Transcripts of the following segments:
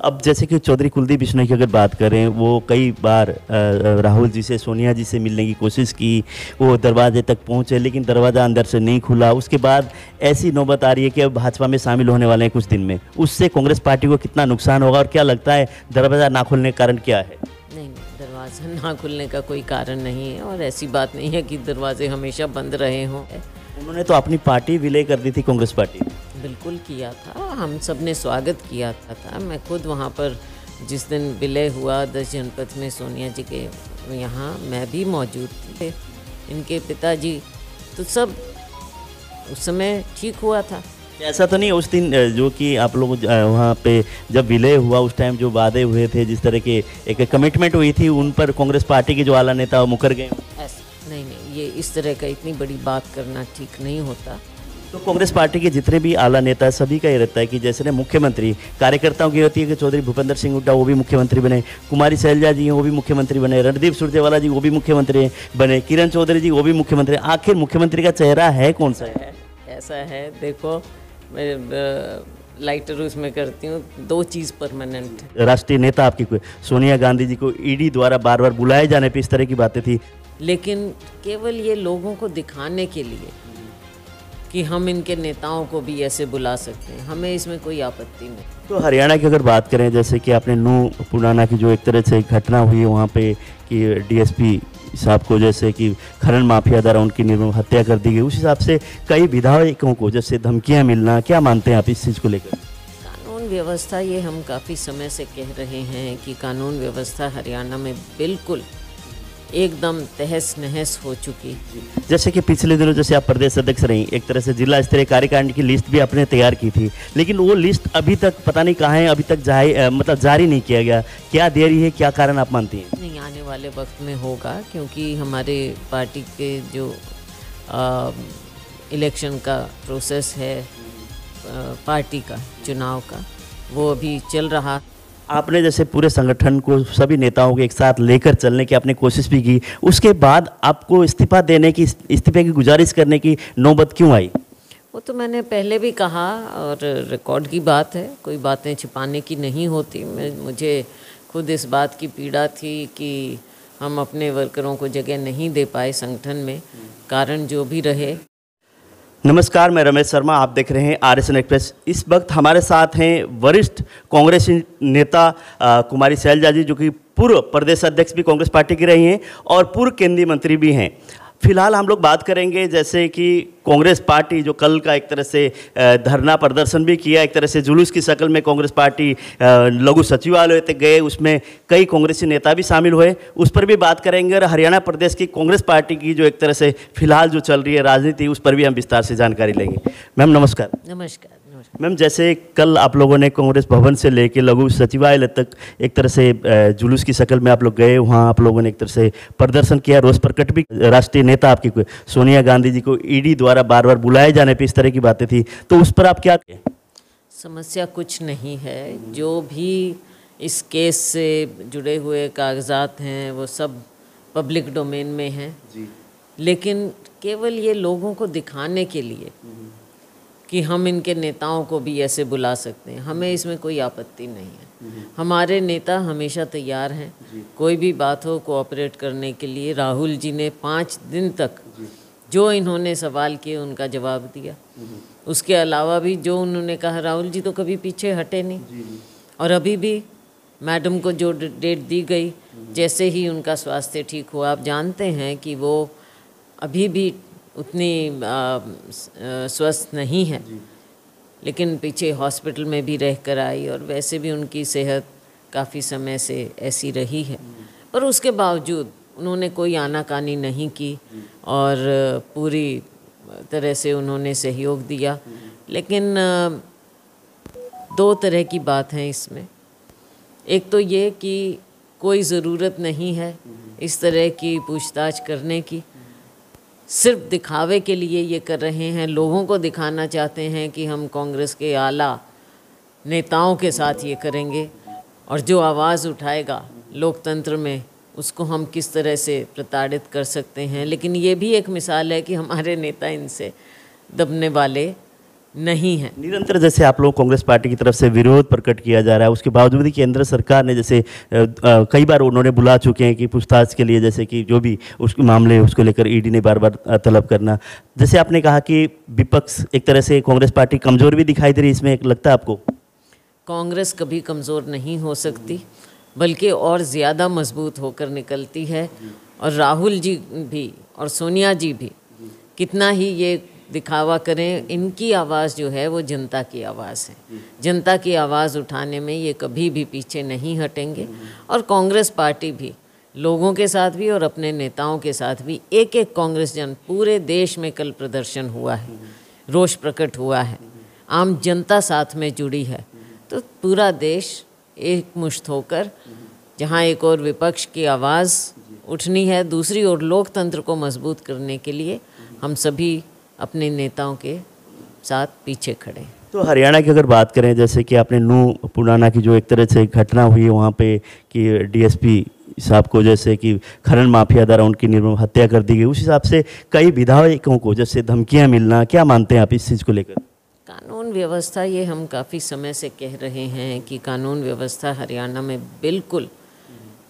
अब जैसे कि चौधरी कुलदीप बिश्नोई की अगर बात करें, वो कई बार राहुल जी से, सोनिया जी से मिलने की कोशिश की, वो दरवाजे तक पहुंचे लेकिन दरवाज़ा अंदर से नहीं खुला। उसके बाद ऐसी नौबत आ रही है कि अब भाजपा में शामिल होने वाले हैं कुछ दिन में। उससे कांग्रेस पार्टी को कितना नुकसान होगा और क्या लगता है दरवाज़ा ना खुलने का कारण क्या है? नहीं, दरवाज़ा ना खुलने का कोई कारण नहीं है और ऐसी बात नहीं है कि दरवाजे हमेशा बंद रहे हों। उन्होंने तो अपनी पार्टी विलय कर दी थी कांग्रेस पार्टी। बिल्कुल किया था, हम सब ने स्वागत किया था। मैं खुद वहाँ पर जिस दिन विलय हुआ 10 जनपथ में सोनिया जी के यहाँ, मैं भी मौजूद थी, इनके पिताजी, तो सब उस समय ठीक हुआ था। ऐसा तो नहीं उस दिन जो कि आप लोग वहाँ पे जब विलय हुआ उस टाइम जो वादे हुए थे, जिस तरह के एक कमिटमेंट हुई थी, उन पर कांग्रेस पार्टी के जो आला नेता वो मुकर गए? ऐसा नहीं, ये इस तरह का इतनी बड़ी बात करना ठीक नहीं होता। तो कांग्रेस पार्टी के जितने भी आला नेता सभी का ये रहता है कि जैसे ना मुख्यमंत्री कार्यकर्ताओं की होती है कि चौधरी भूपेंद्र सिंह हुड्डा वो भी मुख्यमंत्री बने, कुमारी शैलजा जी हैं वो भी मुख्यमंत्री बने, रणदीप सुरजेवाला जी वो भी मुख्यमंत्री बने, किरण चौधरी जी वो भी मुख्यमंत्री। आखिर मुख्यमंत्री का चेहरा है कौन सा है? ऐसा है, देखो मैं लाइटर उसमें करती हूँ, 2 चीज़ परमानेंट है। राष्ट्रीय नेता आपकी सोनिया गांधी जी को ईडी द्वारा बार बार बुलाए जाने पे इस तरह की बातें थी, लेकिन केवल ये लोगों को दिखाने के लिए कि हम इनके नेताओं को भी ऐसे बुला सकते हैं, हमें इसमें कोई आपत्ति नहीं। तो हरियाणा की अगर बात करें, जैसे कि आपने नू पुराना की जो एक तरह से घटना हुई है वहाँ पे कि डीएसपी साहब को जैसे कि खनन माफिया द्वारा उनकी निर्मम हत्या कर दी गई, उस हिसाब से कई विधायकों को जैसे धमकियाँ मिलना, क्या मानते हैं आप इस चीज़ को लेकर? कानून व्यवस्था, ये हम काफ़ी समय से कह रहे हैं कि कानून व्यवस्था हरियाणा में बिल्कुल एकदम तहस नहस हो चुकी। जैसे कि पिछले दिनों जैसे आप प्रदेश अध्यक्ष रही, एक तरह से जिला स्तरीय कार्यकारिणी की लिस्ट भी आपने तैयार की थी, लेकिन वो लिस्ट अभी तक पता नहीं कहाँ है, अभी तक जारी नहीं किया गया। क्या देरी है, क्या कारण आप मानती हैं? नहीं, आने वाले वक्त में होगा, क्योंकि हमारे पार्टी के जो इलेक्शन का प्रोसेस है, पार्टी का चुनाव का, वो अभी चल रहा। आपने जैसे पूरे संगठन को, सभी नेताओं को एक साथ लेकर चलने की आपने कोशिश भी की, उसके बाद आपको इस्तीफे की गुजारिश करने की नौबत क्यों आई? वो तो मैंने पहले भी कहा और रिकॉर्ड की बात है, कोई बातें छिपाने की नहीं होती। मुझे खुद इस बात की पीड़ा थी कि हम अपने वर्करों को जगह नहीं दे पाए संगठन में, कारण जो भी रहे। नमस्कार, मैं रमेश शर्मा, आप देख रहे हैं आरएसएन एक्सप्रेस। इस वक्त हमारे साथ हैं वरिष्ठ कांग्रेस नेता कुमारी शैलजा जी, जो कि पूर्व प्रदेश अध्यक्ष भी कांग्रेस पार्टी की रही हैं और पूर्व केंद्रीय मंत्री भी हैं। फिलहाल हम लोग बात करेंगे जैसे कि कांग्रेस पार्टी जो कल का एक तरह से धरना प्रदर्शन भी किया, एक तरह से जुलूस की शक्ल में कांग्रेस पार्टी लघु सचिवालय तक गए, उसमें कई कांग्रेसी नेता भी शामिल हुए, उस पर भी बात करेंगे। और हरियाणा प्रदेश की कांग्रेस पार्टी की जो एक तरह से फिलहाल जो चल रही है राजनीति, उस पर भी हम विस्तार से जानकारी लेंगे। मैम नमस्कार। नमस्कार। मैम, जैसे कल आप लोगों ने कांग्रेस भवन से लेकर लघु सचिवालय तक एक तरह से जुलूस की शक्ल में आप लोग गए, वहाँ आप लोगों ने एक तरह से प्रदर्शन किया, रोष प्रकट भी। राष्ट्रीय नेता आपकी सोनिया गांधी जी को ईडी द्वारा बार बार बुलाए जाने पे इस तरह की बातें थी, तो उस पर आप क्या कहें? समस्या कुछ नहीं है, जो भी इस केस से जुड़े हुए कागजात हैं वो सब पब्लिक डोमेन में हैं, लेकिन केवल ये लोगों को दिखाने के लिए कि हम इनके नेताओं को भी ऐसे बुला सकते हैं, हमें इसमें कोई आपत्ति नहीं है। हमारे नेता हमेशा तैयार हैं, कोई भी बात हो कोऑपरेट करने के लिए। राहुल जी ने 5 दिन तक जो इन्होंने सवाल किए उनका जवाब दिया, उसके अलावा भी जो उन्होंने कहा, राहुल जी तो कभी पीछे हटे नहीं। और अभी भी मैडम को जो डेट दी गई, जैसे ही उनका स्वास्थ्य ठीक हुआ, आप जानते हैं कि वो अभी भी उतनी स्वस्थ नहीं है, लेकिन पीछे हॉस्पिटल में भी रह कर आई और वैसे भी उनकी सेहत काफ़ी समय से ऐसी रही है। पर उसके बावजूद उन्होंने कोई आनाकानी नहीं की और पूरी तरह से उन्होंने सहयोग दिया। लेकिन 2 तरह की बात है इसमें। एक तो ये कि कोई ज़रूरत नहीं है इस तरह की पूछताछ करने की, सिर्फ दिखावे के लिए ये कर रहे हैं, लोगों को दिखाना चाहते हैं कि हम कांग्रेस के आला नेताओं के साथ ये करेंगे और जो आवाज़ उठाएगा लोकतंत्र में उसको हम किस तरह से प्रताड़ित कर सकते हैं। लेकिन ये भी एक मिसाल है कि हमारे नेता इनसे दबने वाले नहीं है। निरंतर जैसे आप लोग कांग्रेस पार्टी की तरफ से विरोध प्रकट किया जा रहा है, उसके बावजूद भी केंद्र सरकार ने जैसे कई बार उन्होंने बुला चुके हैं कि पूछताछ के लिए, जैसे कि जो भी उस मामले उसको लेकर ईडी ने बार बार तलब करना। जैसे आपने कहा कि विपक्ष एक तरह से कांग्रेस पार्टी कमज़ोर भी दिखाई दे रही है, इसमें एक लगता है आपको? कांग्रेस कभी कमज़ोर नहीं हो सकती, बल्कि और ज़्यादा मजबूत होकर निकलती है। और राहुल जी भी और सोनिया जी भी कितना ही ये दिखावा करें, इनकी आवाज़ जो है वो जनता की आवाज़ है। जनता की आवाज़ उठाने में ये कभी भी पीछे नहीं हटेंगे। और कांग्रेस पार्टी भी लोगों के साथ भी और अपने नेताओं के साथ भी, एक एक कांग्रेस जन, पूरे देश में कल प्रदर्शन हुआ है, रोष प्रकट हुआ है, आम जनता साथ में जुड़ी है। तो पूरा देश एक मुश्त होकर, जहाँ एक और विपक्ष की आवाज़ उठनी है, दूसरी ओर लोकतंत्र को मजबूत करने के लिए हम सभी अपने नेताओं के साथ पीछे खड़े हैं। तो हरियाणा की अगर बात करें, जैसे कि आपने नूह पुराना की जो एक तरह से घटना हुई है वहाँ पे कि डीएसपी साहब को जैसे कि खनन माफिया द्वारा उनकी निर्मम हत्या कर दी गई, उस हिसाब से कई विधायकों को जैसे धमकियाँ मिलना, क्या मानते हैं आप इस चीज़ को लेकर? कानून व्यवस्था, ये हम काफ़ी समय से कह रहे हैं कि कानून व्यवस्था हरियाणा में बिल्कुल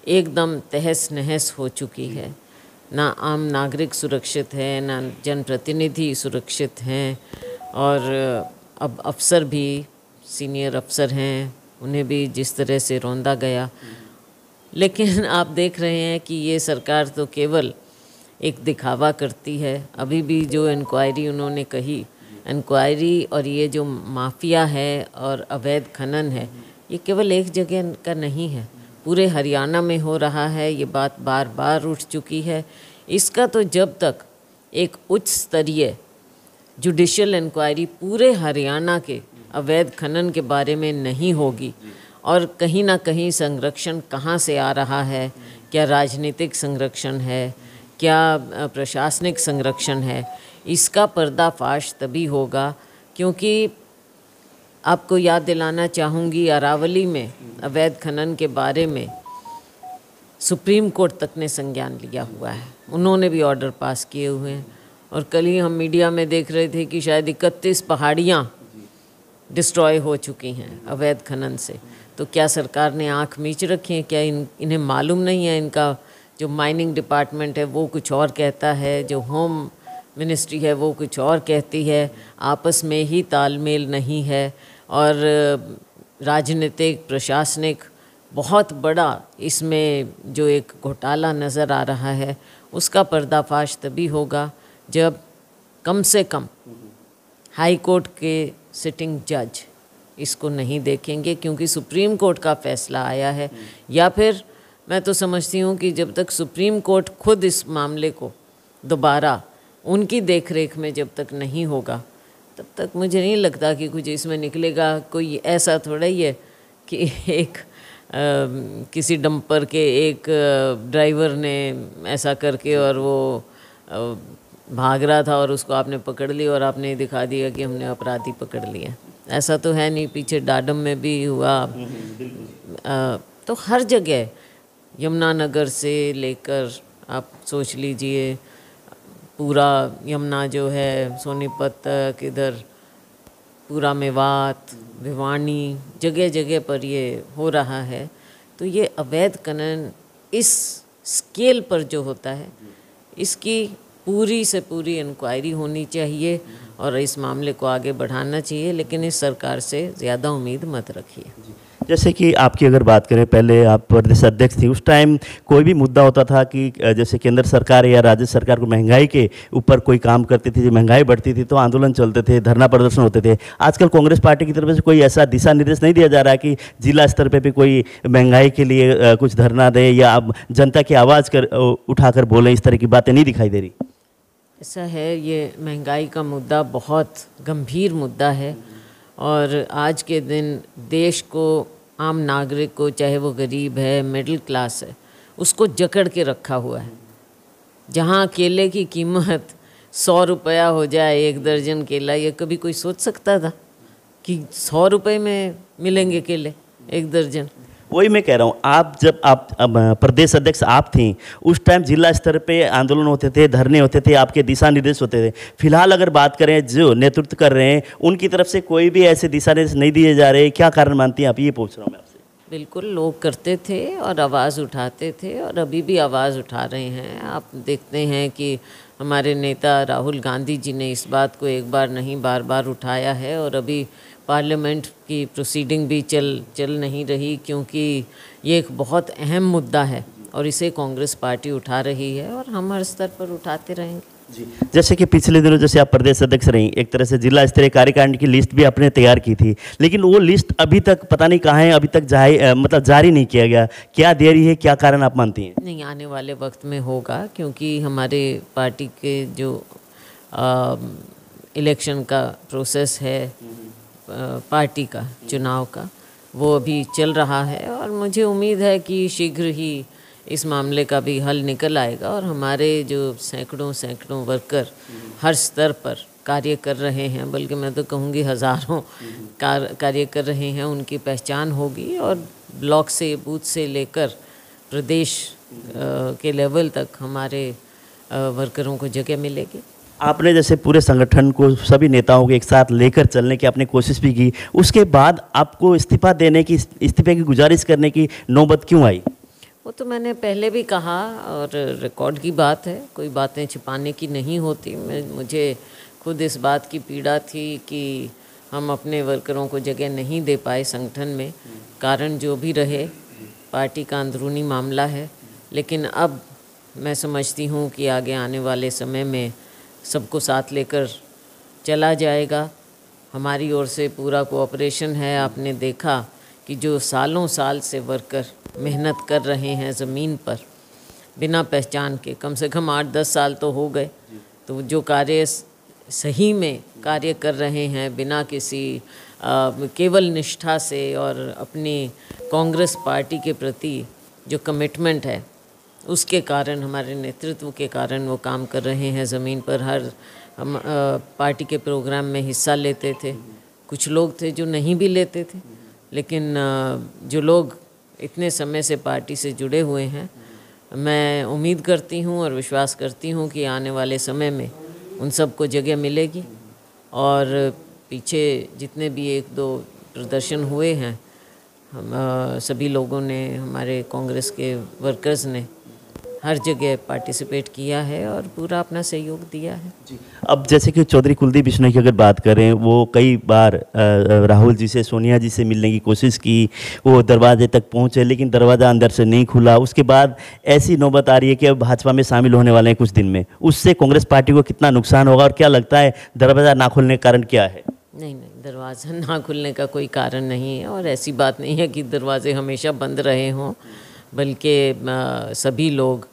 एकदम तहस नहस हो चुकी है। ना आम नागरिक सुरक्षित है, ना जनप्रतिनिधि सुरक्षित हैं। और अब अफसर भी, सीनियर अफसर हैं, उन्हें भी जिस तरह से रौंदा गया। लेकिन आप देख रहे हैं कि ये सरकार तो केवल एक दिखावा करती है। अभी भी जो इंक्वायरी उन्होंने कही, इंक्वायरी और ये जो माफिया है और अवैध खनन है, ये केवल एक जगह का नहीं है, पूरे हरियाणा में हो रहा है। ये बात बार बार उठ चुकी है। इसका तो जब तक एक उच्च स्तरीय जुडिशियल इंक्वायरी पूरे हरियाणा के अवैध खनन के बारे में नहीं होगी, और कहीं ना कहीं संरक्षण कहाँ से आ रहा है, क्या राजनीतिक संरक्षण है, क्या प्रशासनिक संरक्षण है, इसका पर्दाफाश तभी होगा। क्योंकि आपको याद दिलाना चाहूँगी, अरावली में अवैध खनन के बारे में सुप्रीम कोर्ट तक ने संज्ञान लिया हुआ है, उन्होंने भी ऑर्डर पास किए हुए हैं। और कल ही हम मीडिया में देख रहे थे कि शायद 31 पहाड़ियाँ डिस्ट्रॉय हो चुकी हैं अवैध खनन से। तो क्या सरकार ने आंख मीच रखी है? क्या इन्हें मालूम नहीं है? इनका जो माइनिंग डिपार्टमेंट है वो कुछ और कहता है, जो होम मिनिस्ट्री है वो कुछ और कहती है, आपस में ही तालमेल नहीं है। और राजनीतिक प्रशासनिक बहुत बड़ा इसमें जो एक घोटाला नज़र आ रहा है, उसका पर्दाफाश तभी होगा जब कम से कम हाई कोर्ट के सिटिंग जज इसको नहीं देखेंगे, क्योंकि सुप्रीम कोर्ट का फैसला आया है। या फिर मैं तो समझती हूँ कि जब तक सुप्रीम कोर्ट खुद इस मामले को दोबारा उनकी देखरेख में जब तक नहीं होगा, तब तक मुझे नहीं लगता कि कुछ इसमें निकलेगा। कोई ऐसा थोड़ा ही है कि एक किसी डंपर के एक ड्राइवर ने ऐसा करके और वो भाग रहा था और उसको आपने पकड़ लिया और आपने दिखा दिया कि हमने अपराधी पकड़ लिया। ऐसा तो है नहीं। पीछे डाडम में भी हुआ। तो हर जगह यमुनानगर से लेकर आप सोच लीजिए पूरा यमुना जो है सोनीपत तक, इधर पूरा मेवात, भिवानी, जगह जगह पर ये हो रहा है। तो ये अवैध खनन इस स्केल पर जो होता है, इसकी पूरी से पूरी इंक्वायरी होनी चाहिए और इस मामले को आगे बढ़ाना चाहिए। लेकिन इस सरकार से ज़्यादा उम्मीद मत रखिए। जैसे कि आपकी अगर बात करें, पहले आप प्रदेश अध्यक्ष थी, उस टाइम कोई भी मुद्दा होता था कि जैसे केंद्र सरकार या राज्य सरकार को महंगाई के ऊपर कोई काम करती थी, महंगाई बढ़ती थी तो आंदोलन चलते थे, धरना प्रदर्शन होते थे। आजकल कांग्रेस पार्टी की तरफ से कोई ऐसा दिशा निर्देश नहीं दिया जा रहा है कि जिला स्तर पर भी कोई महंगाई के लिए कुछ धरना दे या आप जनता की आवाज़ उठाकर बोलें, इस तरह की बातें नहीं दिखाई दे रही। ऐसा है, ये महंगाई का मुद्दा बहुत गंभीर मुद्दा है और आज के दिन देश को, आम नागरिक को, चाहे वो गरीब है, मिडिल क्लास है, उसको जकड़ के रखा हुआ है। जहाँ केले की कीमत 100 रुपया हो जाए एक दर्जन केला, ये कभी कोई सोच सकता था कि 100 रुपये में मिलेंगे केले एक दर्जन? वही मैं कह रहा हूँ, आप जब आप अब प्रदेश अध्यक्ष आप थी, उस टाइम जिला स्तर पे आंदोलन होते थे, धरने होते थे, आपके दिशा निर्देश होते थे। फिलहाल अगर बात करें जो नेतृत्व कर रहे हैं, उनकी तरफ से कोई भी ऐसे दिशा निर्देश नहीं दिए जा रहे, क्या कारण मानती हैं आप, ये पूछ रहा हूँ मैं आपसे। बिल्कुल, लोग करते थे और आवाज़ उठाते थे और अभी भी आवाज़ उठा रहे हैं। आप देखते हैं कि हमारे नेता राहुल गांधी जी ने इस बात को एक बार नहीं बार बार उठाया है और अभी पार्लियामेंट की प्रोसीडिंग भी चल नहीं रही, क्योंकि ये एक बहुत अहम मुद्दा है और इसे कांग्रेस पार्टी उठा रही है और हम हर स्तर पर उठाते रहेंगे। जी, जैसे कि पिछले दिनों जैसे आप प्रदेश अध्यक्ष रहीं, एक तरह से जिला स्तरीय कार्यकारिणी की लिस्ट भी आपने तैयार की थी, लेकिन वो लिस्ट अभी तक पता नहीं कहाँ है, अभी तक मतलब जारी नहीं किया गया। क्या देरी है, क्या कारण आप मानती हैं? नहीं, आने वाले वक्त में होगा, क्योंकि हमारे पार्टी के जो इलेक्शन का प्रोसेस है, पार्टी का चुनाव का, वो अभी चल रहा है और मुझे उम्मीद है कि शीघ्र ही इस मामले का भी हल निकल आएगा और हमारे जो सैकड़ों वर्कर हर स्तर पर कार्य कर रहे हैं, बल्कि मैं तो कहूँगी हज़ारों कार्य कर रहे हैं, उनकी पहचान होगी और ब्लॉक से, बूथ से लेकर प्रदेश के लेवल तक हमारे वर्करों को जगह मिलेगी। आपने जैसे पूरे संगठन को, सभी नेताओं को एक साथ लेकर चलने की आपने कोशिश भी की, उसके बाद आपको इस्तीफे की गुजारिश करने की नौबत क्यों आई? वो तो मैंने पहले भी कहा और रिकॉर्ड की बात है, कोई बातें छिपाने की नहीं होती। मुझे खुद इस बात की पीड़ा थी कि हम अपने वर्करों को जगह नहीं दे पाए संगठन में, कारण जो भी रहे, पार्टी का अंदरूनी मामला है। लेकिन अब मैं समझती हूँ कि आगे आने वाले समय में सबको साथ लेकर चला जाएगा। हमारी ओर से पूरा कोऑपरेशन है। आपने देखा कि जो सालों साल से वर्कर मेहनत कर रहे हैं ज़मीन पर बिना पहचान के, कम से कम 8-10 साल तो हो गए, तो जो कार्य सही में कार्य कर रहे हैं बिना किसी केवल निष्ठा से और अपनी कांग्रेस पार्टी के प्रति जो कमिटमेंट है उसके कारण, हमारे नेतृत्व के कारण वो काम कर रहे हैं ज़मीन पर। हम पार्टी के प्रोग्राम में हिस्सा लेते थे। कुछ लोग थे जो नहीं भी लेते थे, लेकिन जो लोग इतने समय से पार्टी से जुड़े हुए हैं, मैं उम्मीद करती हूँ और विश्वास करती हूँ कि आने वाले समय में उन सबको जगह मिलेगी। और पीछे जितने भी 1-2 प्रदर्शन हुए हैं, हम सभी लोगों ने, हमारे कांग्रेस के वर्कर्स ने हर जगह पार्टिसिपेट किया है और पूरा अपना सहयोग दिया है। जी, अब जैसे कि चौधरी कुलदीप बिश्नोई की अगर बात करें, वो कई बार राहुल जी से, सोनिया जी से मिलने की कोशिश की, वो दरवाजे तक पहुंचे, लेकिन दरवाज़ा अंदर से नहीं खुला। उसके बाद ऐसी नौबत आ रही है कि अब भाजपा में शामिल होने वाले हैं कुछ दिन में, उससे कांग्रेस पार्टी को कितना नुकसान होगा और क्या लगता है दरवाज़ा ना खुलने का कारण क्या है? नहीं, दरवाज़ा ना खुलने का कोई कारण नहीं है और ऐसी बात नहीं है कि दरवाजे हमेशा बंद रहे हों, बल्कि सभी लोग,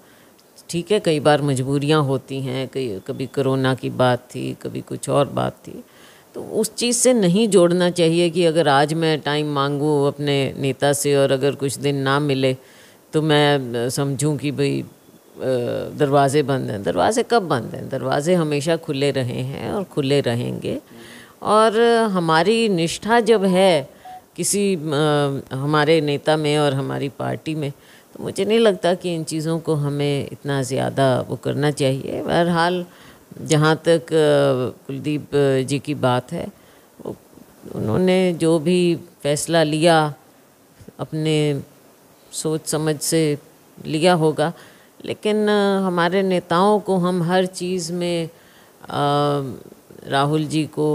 ठीक है, कई बार मजबूरियां होती हैं, कभी कोरोना की बात थी, कभी कुछ और बात थी, तो उस चीज़ से नहीं जोड़ना चाहिए कि अगर आज मैं टाइम मांगूँ अपने नेता से और अगर कुछ दिन ना मिले तो मैं समझूं कि भाई दरवाजे बंद हैं। दरवाजे कब बंद हैं? दरवाजे हमेशा खुले रहे हैं और खुले रहेंगे। और हमारी निष्ठा जब है किसी हमारे नेता में और हमारी पार्टी में, तो मुझे नहीं लगता कि इन चीज़ों को हमें इतना ज़्यादा वो करना चाहिए। बहरहाल जहाँ तक कुलदीप जी की बात है, उन्होंने जो भी फैसला लिया अपने सोच समझ से लिया होगा, लेकिन हमारे नेताओं को हम हर चीज़ में राहुल जी को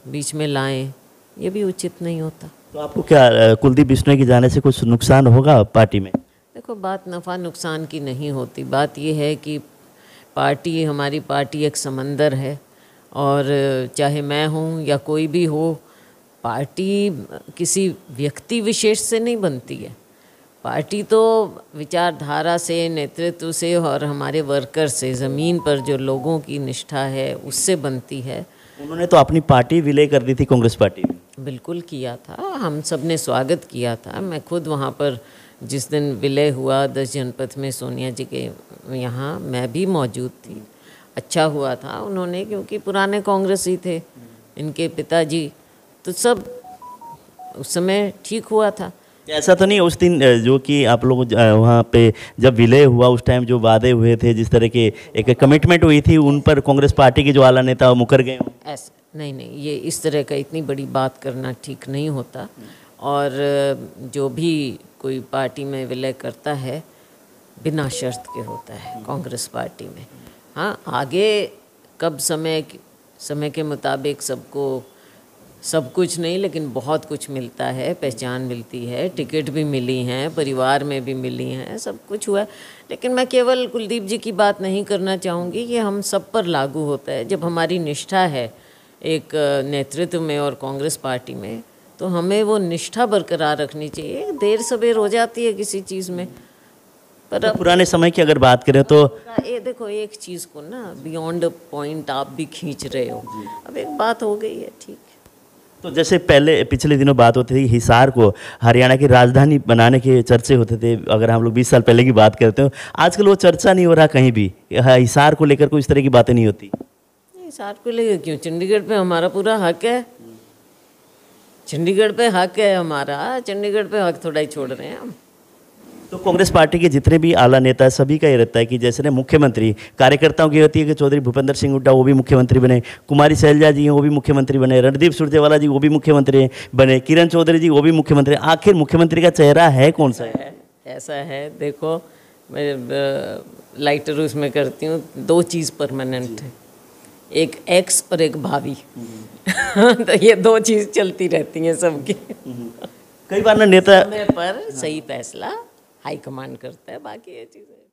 बीच में लाएं, ये भी उचित नहीं होता। तो आपको क्या कुलदीप बिश्नोई के जाने से कुछ नुकसान होगा पार्टी में? देखो, बात नफ़ा नुकसान की नहीं होती। बात ये है कि पार्टी, हमारी पार्टी एक समंदर है और चाहे मैं हूँ या कोई भी हो, पार्टी किसी व्यक्ति विशेष से नहीं बनती है। पार्टी तो विचारधारा से, नेतृत्व से और हमारे वर्कर से, ज़मीन पर जो लोगों की निष्ठा है उससे बनती है। उन्होंने तो अपनी पार्टी विलय कर दी थी कांग्रेस पार्टी में। बिल्कुल किया था, हम सब ने स्वागत किया था। मैं खुद वहाँ पर जिस दिन विलय हुआ 10 जनपथ में सोनिया जी के यहाँ, मैं भी मौजूद थी। अच्छा हुआ था उन्होंने, क्योंकि पुराने कांग्रेसी थे इनके पिताजी, तो सब उस समय ठीक हुआ था। ऐसा तो नहीं उस दिन जो कि आप लोग वहाँ पे जब विलय हुआ उस टाइम जो वादे हुए थे, जिस तरह के एक कमिटमेंट हुई थी, उन पर कांग्रेस पार्टी के जो आला नेता मुकर गए हों? ऐसे नहीं, ये इस तरह का इतनी बड़ी बात करना ठीक नहीं होता। और जो भी कोई पार्टी में विलय करता है बिना शर्त के होता है कांग्रेस पार्टी में। हाँ, आगे कब समय के मुताबिक सबको सब कुछ नहीं लेकिन बहुत कुछ मिलता है, पहचान मिलती है, टिकट भी मिली हैं, परिवार में भी मिली हैं, सब कुछ हुआ। लेकिन मैं केवल कुलदीप जी की बात नहीं करना चाहूँगी, ये हम सब पर लागू होता है। जब हमारी निष्ठा है एक नेतृत्व में और कांग्रेस पार्टी में, तो हमें वो निष्ठा बरकरार रखनी चाहिए। देर सवेर हो जाती है किसी चीज़ में, पर तो पुराने समय की अगर बात करें तो ये देखो, एक चीज़ को ना बियॉन्ड पॉइंट आप भी खींच रहे हो। अब एक बात हो गई है, ठीक है। तो जैसे पहले पिछले दिनों बात होती थी हिसार को हरियाणा की राजधानी बनाने के चर्चे होते थे, अगर हम लोग 20 साल पहले की बात करते हो। आजकल वो चर्चा नहीं हो रहा कहीं भी, हिसार को लेकर कोई इस तरह की बातें नहीं होती। हिसार को लेकर क्यों? चंडीगढ़ पे हमारा पूरा हक है, चंडीगढ़ पे हक है हमारा, चंडीगढ़ पे हक थोड़ा ही छोड़ रहे हैं हम। तो कांग्रेस पार्टी के जितने भी आला नेता है सभी का ये रहता है कि जैसे ना मुख्यमंत्री कार्यकर्ताओं की होती है कि चौधरी भूपेंद्र सिंह हुड्डा वो भी मुख्यमंत्री बने, कुमारी शैलजा जी हैं वो भी मुख्यमंत्री बने, रणदीप सुरजेवाला जी वो भी मुख्यमंत्री बने, किरण चौधरी जी वो भी मुख्यमंत्री। आखिर मुख्यमंत्री का चेहरा है कौन सा है? ऐसा है, देखो मैं लाइटर उसमें करती हूँ, दो चीज़ परमानेंट है, एक एक्स और एक भावी। तो ये दो चीज़ चलती रहती हैं सबकी। कई बार ना नेता समय पर सही फैसला हाईकमांड करता है, बाकी ये चीज़ें